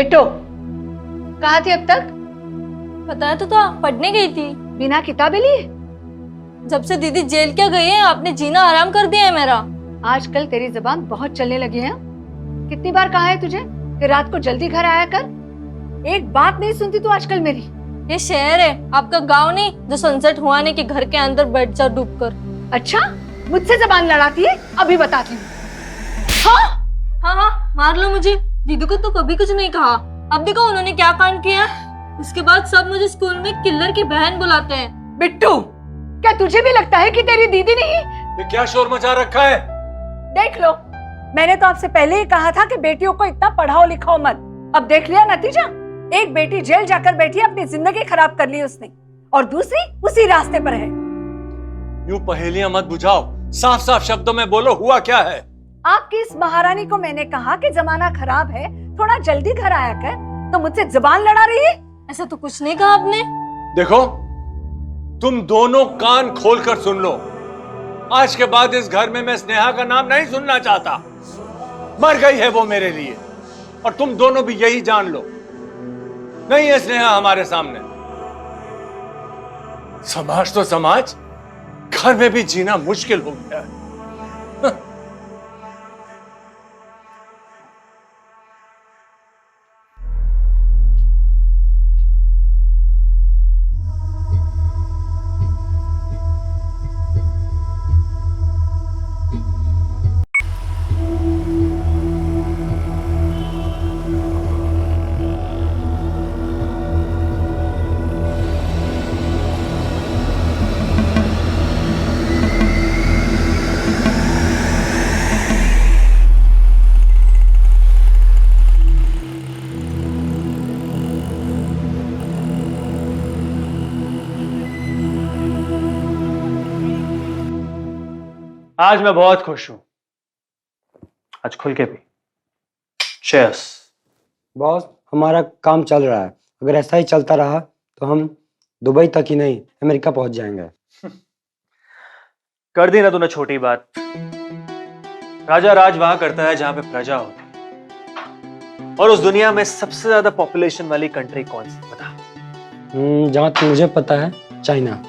बेटो, कहाँ थी अब तक? बताया तो था, पढ़ने गई थी। बिना किताबें लिए? जब से दीदी जेल क्या गई है, आपने जीना आराम कर दिया है मेरा। आजकल तेरी जुबान बहुत चलने लगी है। कितनी बार कहा है तुझे कि रात को जल्दी घर आया कर? एक बात नहीं सुनती तू आजकल मेरी। ये शहर है, आपका गांव नहीं जो सनसेट हुआ नहीं कि घर के अंदर बैठ जा डूब कर। अच्छा, मुझसे जबान लड़ाती है? अभी बताती हूँ। हाँ, मार लो मुझे। दीदी को तो कभी कुछ नहीं कहा। अब देखो उन्होंने क्या कांड किया। उसके बाद सब मुझे स्कूल में किल्लर की बहन बुलाते हैं। बिट्टू, क्या तुझे भी लगता है कि तेरी दीदी नहीं? ये क्या शोर मचा रखा है? देख लो, मैंने तो आपसे पहले ही कहा था कि बेटियों को इतना पढ़ाओ लिखाओ मत। अब देख लिया नतीजा। एक बेटी जेल जाकर बैठी, अपनी जिंदगी खराब कर ली उसने, और दूसरी उसी रास्ते पर है। यूं पहेलियां मत बुझाओ, साफ साफ शब्दों में बोलो, हुआ क्या है? आपकी इस महारानी को मैंने कहा कि जमाना खराब है, थोड़ा जल्दी घर आया कर, तो मुझसे जुबान लड़ा रही है। ऐसा तो कुछ नहीं कहा आपने। देखो, तुम दोनों कान खोलकर सुन लो। आज के बाद इस घर में मैं स्नेहा का नाम नहीं सुनना चाहता। मर गई है वो मेरे लिए, और तुम दोनों भी यही जान लो। नहीं है स्नेहा हमारे सामने। समाज तो समाज, घर में भी जीना मुश्किल हो गया है। आज मैं बहुत खुश हूं। आज खुल के भी। चीयर्स। बॉस, हमारा काम चल रहा है। अगर ऐसा ही चलता रहा तो हम दुबई तक ही नहीं, अमेरिका पहुंच जाएंगे। कर दी ना तूने छोटी बात। राजा राज वहां करता है जहां पे प्रजा होती है। और उस दुनिया में सबसे ज्यादा पॉपुलेशन वाली कंट्री कौन सी बता? जहां तक मुझे पता है, चाइना।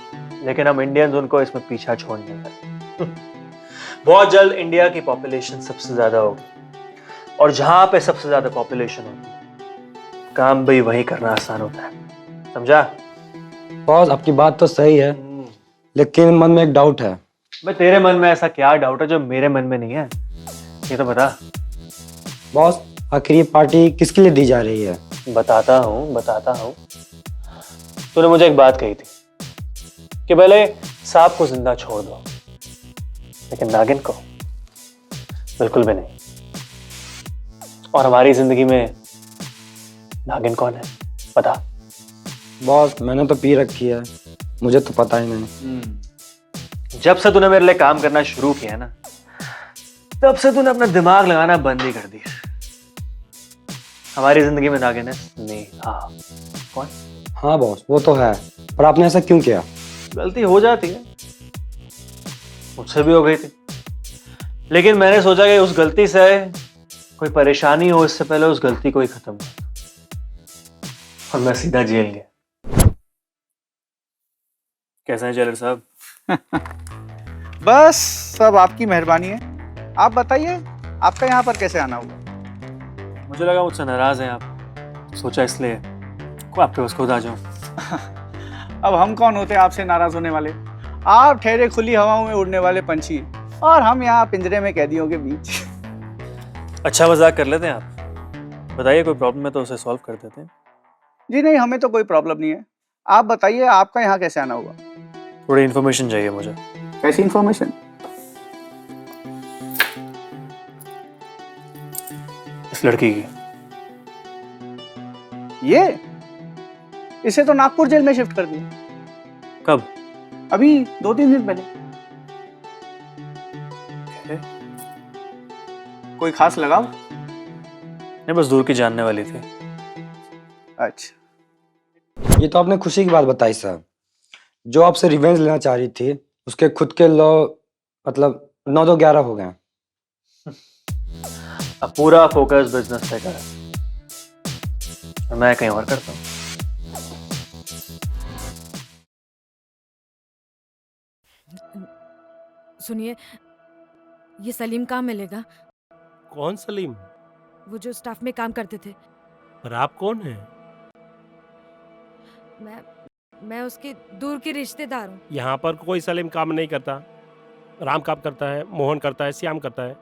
लेकिन हम इंडियंस उनको इसमें पीछा छोड़ नहीं सकते। बहुत जल्द इंडिया की पॉपुलेशन सबसे ज्यादा होगी, और जहां पे सबसे ज्यादा पॉपुलेशन होती है, काम भी वही करना आसान होता है। समझा? बॉस, आपकी बात तो सही है, लेकिन मन में एक डाउट है। मैं तेरे मन में ऐसा क्या डाउट है जो मेरे मन में नहीं है? ये तो बता। बॉस, आखिर ये पार्टी किसके लिए दी जा रही है? बताता हूँ। तूने मुझे एक बात कही थी कि पहले सांप को जिंदा छोड़ दो, लेकिन नागिन को बिल्कुल भी नहीं। और हमारी जिंदगी में नागिन कौन है बता? बॉस, मैंने तो पी रखी है, मुझे तो पता ही नहीं। जब से तूने मेरे लिए काम करना शुरू किया ना, तब से तूने अपना दिमाग लगाना बंद ही कर दिया। हमारी जिंदगी में नागिन है स्नेहा। कौन? हाँ बॉस, वो तो है, पर आपने ऐसा क्यों किया? गलती हो जाती है, मुझसे भी हो गई थी। लेकिन मैंने सोचा कि उस गलती से कोई परेशानी हो, इससे पहले उस गलती को ही खत्म कर दूं। और मैं सीधा जेल गया। कैसे हैं जेलर साहब? बस सब आपकी मेहरबानी है। आप बताइए, आपका यहाँ पर कैसे आना हुआ? मुझे लगा मुझसे नाराज हैं आप, सोचा इसलिए को आपके पास खुद आ जाऊं। अब हम कौन होते हैं आपसे नाराज होने वाले? आप ठहरे खुली हवाओं में उड़ने वाले पंछी, और हम यहाँ पिंजरे में कैदियों के बीच। अच्छा मजाक कर लेते हैं आप। बताइए, कोई प्रॉब्लम है तो उसे सॉल्व कर देते हैं। जी नहीं, हमें तो कोई प्रॉब्लम नहीं है। आप बताइए, आपका यहाँ कैसे आना हुआ? थोड़ी इन्फॉर्मेशन चाहिए मुझे। कैसी इन्फॉर्मेशन? इस लड़की की। ये इसे तो नागपुर जेल में शिफ्ट कर दिया। कब? अभी 2-3 दिन पहले। कोई खास लगाव? नहीं, बस दूर की जानने वाली थी। अच्छा, ये तो आपने खुशी की बात बताई सर। जो आपसे रिवेंज लेना चाह रही थी, उसके खुद के लॉ मतलब 9-2-11 हो गए। अब पूरा फोकस बिजनेस पे कर। मैं कहीं और करता हूँ। सुनिए, ये सलीम कहाँ मिलेगा? कौन सलीम? वो जो स्टाफ में काम करते थे। पर आप कौन हैं? मैं उसके दूर के रिश्तेदार हूँ। यहाँ पर कोई सलीम काम नहीं करता। राम काम करता है, मोहन करता है, श्याम करता है।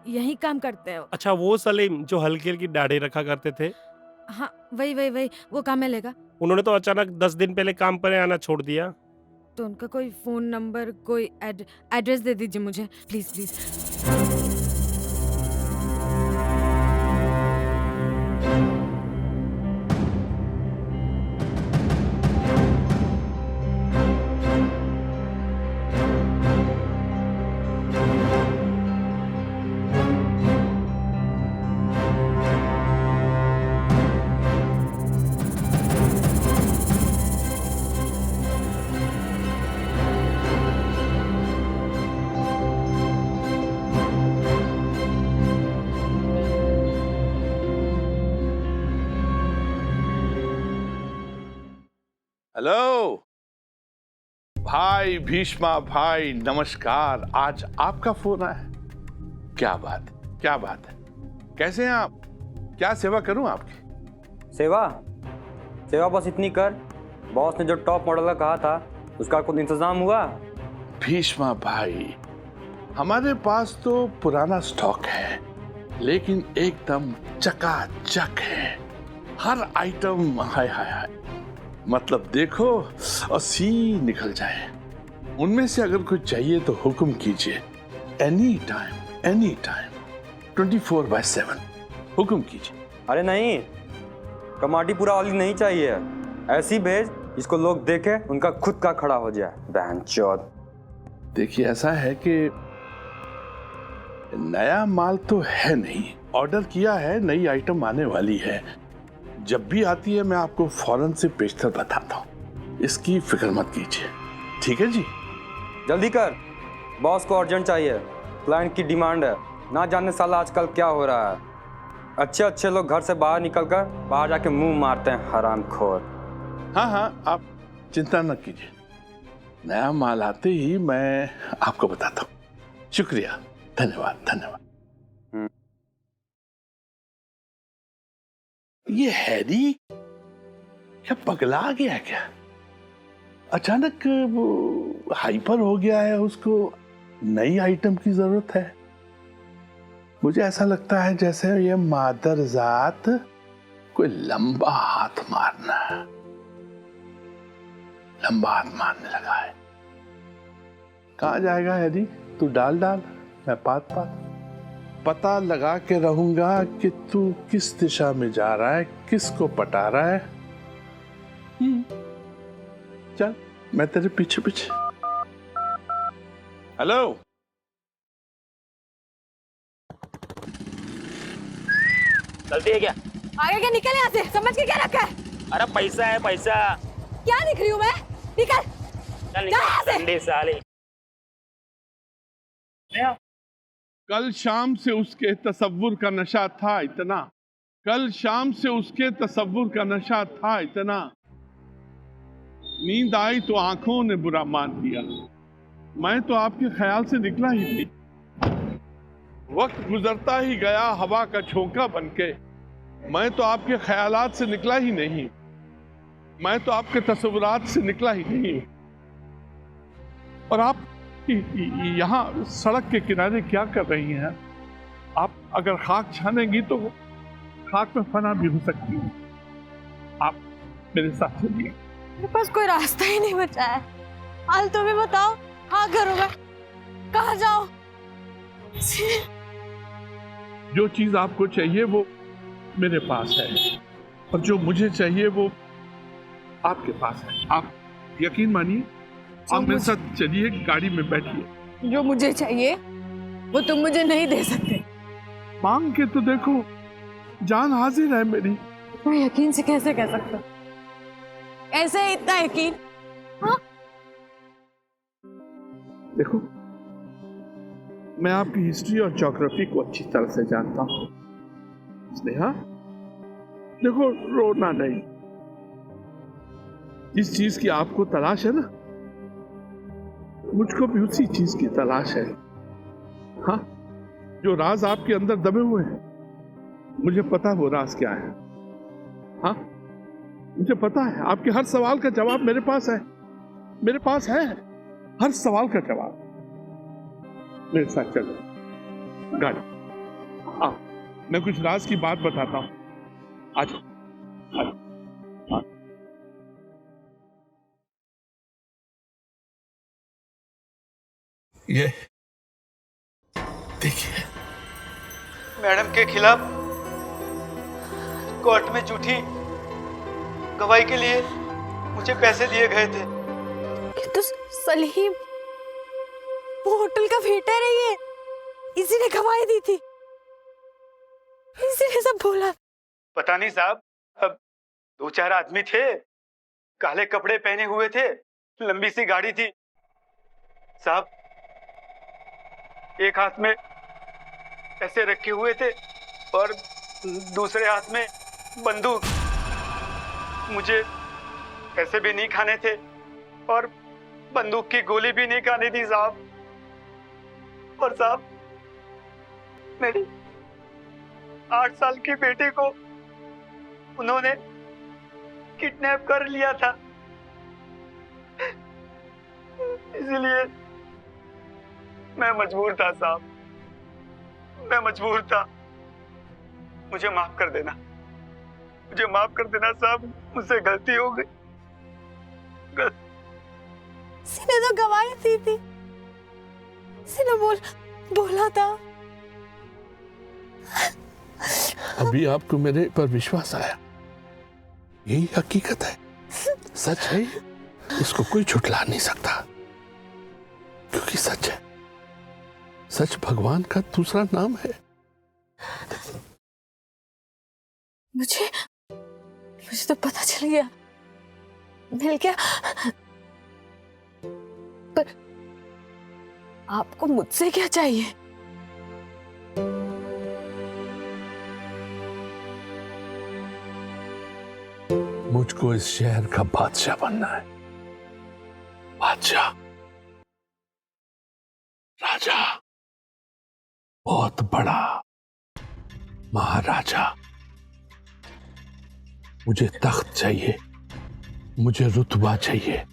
यही काम करते हैं वो। अच्छा, वो सलीम जो हल्की हल्की दाढ़ी रखा करते थे? हाँ, वही वो कहाँ मिलेगा? उन्होंने तो अचानक 10 दिन पहले काम पर आना छोड़ दिया। तो उनका कोई फोन नंबर, कोई एड्रेस दे दीजिए मुझे, प्लीज प्लीज। हेलो भाई भीष्मा भाई, नमस्कार। आज आपका फोन आया। क्या बात है। कैसे हैं आप? क्या सेवा करूं आपकी? सेवा बस इतनी कर। बॉस ने जो टॉप मॉडल का कहा था उसका कुछ इंतजाम हुआ? भीष्मा भाई, हमारे पास तो पुराना स्टॉक है, लेकिन एकदम चकाचक है। हर आइटम हाय हाय हाय, मतलब देखो और सी निकल जाए। उनमें से अगर कुछ चाहिए तो हुक्म कीजिए। एनी टाइम 24/7 हुक्म कीजिए। अरे नहीं, कमाटीपुरा वाली नहीं चाहिए। ऐसी भेज जिसको लोग देखे उनका खुद का खड़ा हो जाए। बहनचोद। देखिए, ऐसा है कि नया माल तो है नहीं, ऑर्डर किया है, नई आइटम आने वाली है। जब भी आती है मैं आपको फौरन से पेशतर बताता हूँ, इसकी फिक्र मत कीजिए। ठीक है जी? जल्दी कर, बॉस को अर्जेंट चाहिए। क्लाइंट की डिमांड है। ना जाने साला आजकल क्या हो रहा है, अच्छे लोग घर से बाहर निकलकर बाहर जाके मुंह मारते हैं, हरामखोर। हाँ, आप चिंता न कीजिए, नया माल आते ही मैं आपको बताता हूँ। शुक्रिया, धन्यवाद। ये हैरी क्या पगला गया क्या? अचानक वो हाइपर हो गया है, उसको नई आइटम की जरूरत है। मुझे ऐसा लगता है जैसे ये मादरजात कोई लंबा हाथ मारने लगा है। कहाँ जाएगा हैरी? तू डाल मैं पात पता लगा के रहूंगा कि तू किस दिशा में जा रहा है, किसको पटा रहा है। चल, मैं तेरे पीछे। हेलो, गलती है क्या? आगे क्या, निकल यहाँ से। समझ के क्या रखा है? अरे पैसा है पैसा। क्या दिख रही हूँ मैं? निकल। चल यहाँ से। निकल साले। कल शाम से उसके तसव्वुर का नशा था इतना, नींद आई तो आंखों ने बुरा मान लिया। मैं तो आपके ख्याल से निकला ही नहीं। वक्त गुजरता ही गया हवा का झोंका बनके। मैं तो आपके ख्यालात से निकला ही नहीं, मैं तो आपके तस्वुरात से निकला ही नहीं। और आप यहाँ सड़क के किनारे क्या कर रही हैं? आप अगर खाक छानेंगी तो खाक में फना भी हो सकती है। आप मेरे साथ चलिए। मेरे पास कोई रास्ता ही नहीं बचा है। हाल तुम्हें बताओ, हाँ करूँ मैं? कहाँ जाऊँ? जो चीज आपको चाहिए वो मेरे पास है, और जो मुझे चाहिए वो आपके पास है। आप यकीन मानिए, आप मेरे साथ चलिए, गाड़ी में बैठिए। जो मुझे चाहिए वो तुम मुझे नहीं दे सकते। मांग के तो देखो, जान हाजिर है मेरी। मैं यकीन से कैसे कह सकता? ऐसे इतना यकीन? हाँ? देखो, मैं आपकी हिस्ट्री और ज्योग्राफी को अच्छी तरह से जानता हूँ स्नेहा। देखो, रोना नहीं। जिस चीज की आपको तलाश है ना, मुझको भी उसी चीज की तलाश है। हाँ, जो राज आपके अंदर दबे हुए हैं, मुझे पता है वो राज क्या है। हाँ, मुझे पता है। आपके हर सवाल का जवाब मेरे पास है। मेरे पास है हर सवाल का जवाब। मेरे साथ चलो गाड़ी। आओ, मैं कुछ राज की बात बताता हूं। आज ये देखिए, मैडम के खिलाफ कोर्ट में झूठी गवाही के लिए मुझे पैसे दिए गए थे। ये तो सलीम, वो होटल का वेटर है। ये इसी ने गवाही दी थी, इसी ने सब बोला। पता नहीं साहब, अब 2-4 आदमी थे, काले कपड़े पहने हुए थे, लंबी सी गाड़ी थी साहब। एक हाथ में ऐसे रखे हुए थे और दूसरे हाथ में बंदूक। मुझे ऐसे भी नहीं खाने थे और बंदूक की गोली भी नहीं खानी थी साहब। और साहब, मेरी 8 साल की बेटी को उन्होंने किडनैप कर लिया था, इसलिए मैं मजबूर था साहब, मैं मजबूर था। मुझे माफ कर देना, मुझे माफ कर देना साहब, मुझसे गलती हो गई। इसने तो गवाही दी थी, इसने बोला था। अभी आपको मेरे पर विश्वास आया। यही हकीकत है, सच है। इसको कोई झुठला नहीं सकता, क्योंकि सच है। सच भगवान का दूसरा नाम है। मुझे तो पता चल गया, मिल गया। पर आपको मुझसे क्या चाहिए? मुझको इस शहर का बादशाह बनना है। बादशाह, राजा, बहुत बड़ा महाराजा। मुझे तख्त चाहिए, मुझे रुतबा चाहिए।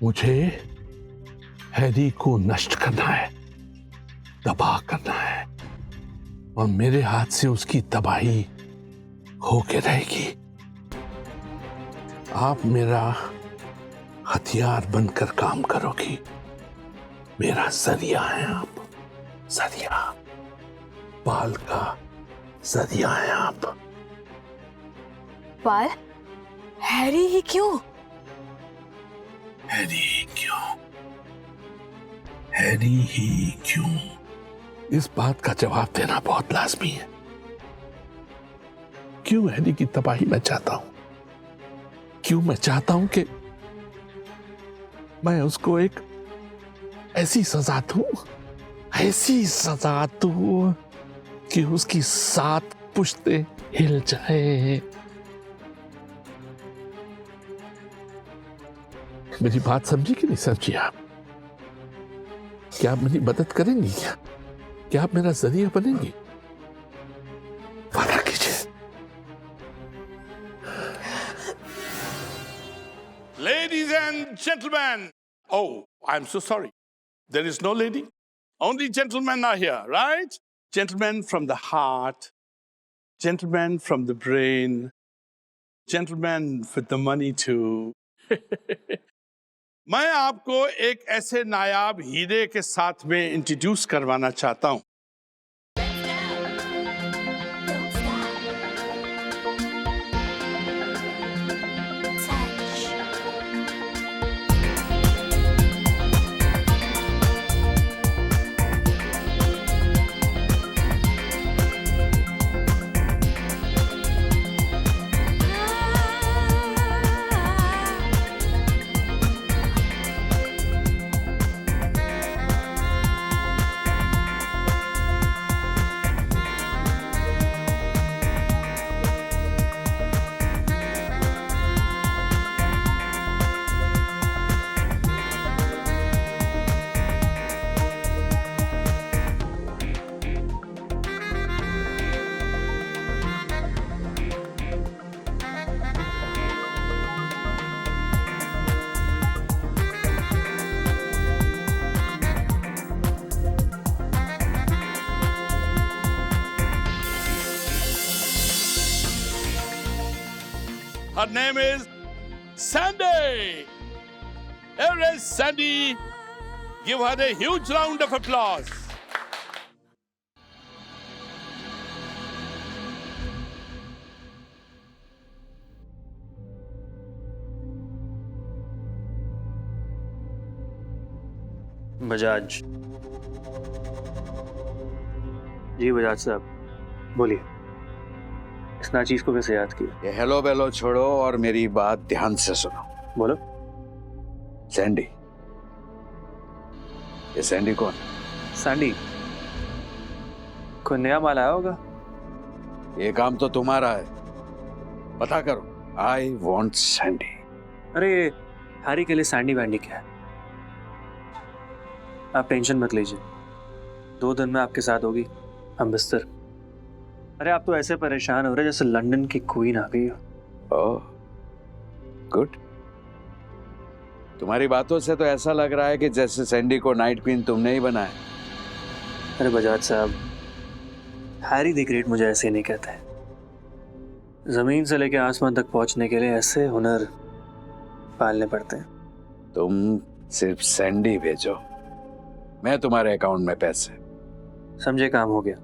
मुझे हैरी को नष्ट करना है, तबाह करना है, और मेरे हाथ से उसकी तबाही होके रहेगी। आप मेरा हथियार बनकर काम करोगी। मेरा जरिया है आप, जरिया, बाल का जरिया है आप। बाल? हैरी ही क्यों? हैरी ही क्यों? हैरी ही क्यों? इस बात का जवाब देना बहुत लाजमी है। क्यों हैरी की तबाही मैं चाहता हूं? क्यों मैं चाहता हूं कि मैं उसको एक ऐसी सजा दूं, ऐसी सजा दूं कि उसकी 7 पुश्तें हिल जाए। मेरी बात समझी कि नहीं समझी आप? क्या आप मेरी मदद करेंगी? क्या आप मेरा जरिया बनेंगी? वादा कीजिए। Ladies and gentlemen, oh, I'm so sorry. There is no lady. Only gentlemen are here, right? Gentlemen from the heart, gentlemen from the brain, gentlemen with the money too. मैं आपको एक ऐसे नायाब हीरे के साथ में इंट्रोड्यूस करवाना चाहता हूं। Her name is Sandy. Here is Sandy. Give her a huge round of applause. Bajaj जी, बजाज साहब बोलिए, इस नाचीज को कैसे याद किया? ये हेलो बेलो छोड़ो और मेरी बात ध्यान से सुनो। बोलो। सैंडी। ये सैंडी कौन? सैंडी कोई नया माल आया होगा। ये काम तो तुम्हारा है, पता करो। I want Sandy. अरे हैरी के लिए सैंडी वैंडी क्या है? आप टेंशन मत लीजिए, 2 दिन में आपके साथ होगी हम बिस्तर। अरे आप तो ऐसे परेशान हो रहे जैसे लंदन की क्वीन आ गई हो। Oh good. तुम्हारी बातों से तो ऐसा लग रहा है कि जैसे सैंडी को नाइट क्वीन तुमने ही बनाया। अरे बजाज साहब, हैरी द ग्रेट मुझे ऐसे नहीं कहते हैं। जमीन से लेकर आसमान तक पहुंचने के लिए ऐसे हुनर पालने पड़ते हैं। तुम सिर्फ सैंडी भेजो, मैं तुम्हारे अकाउंट में पैसे। समझे, काम हो गया।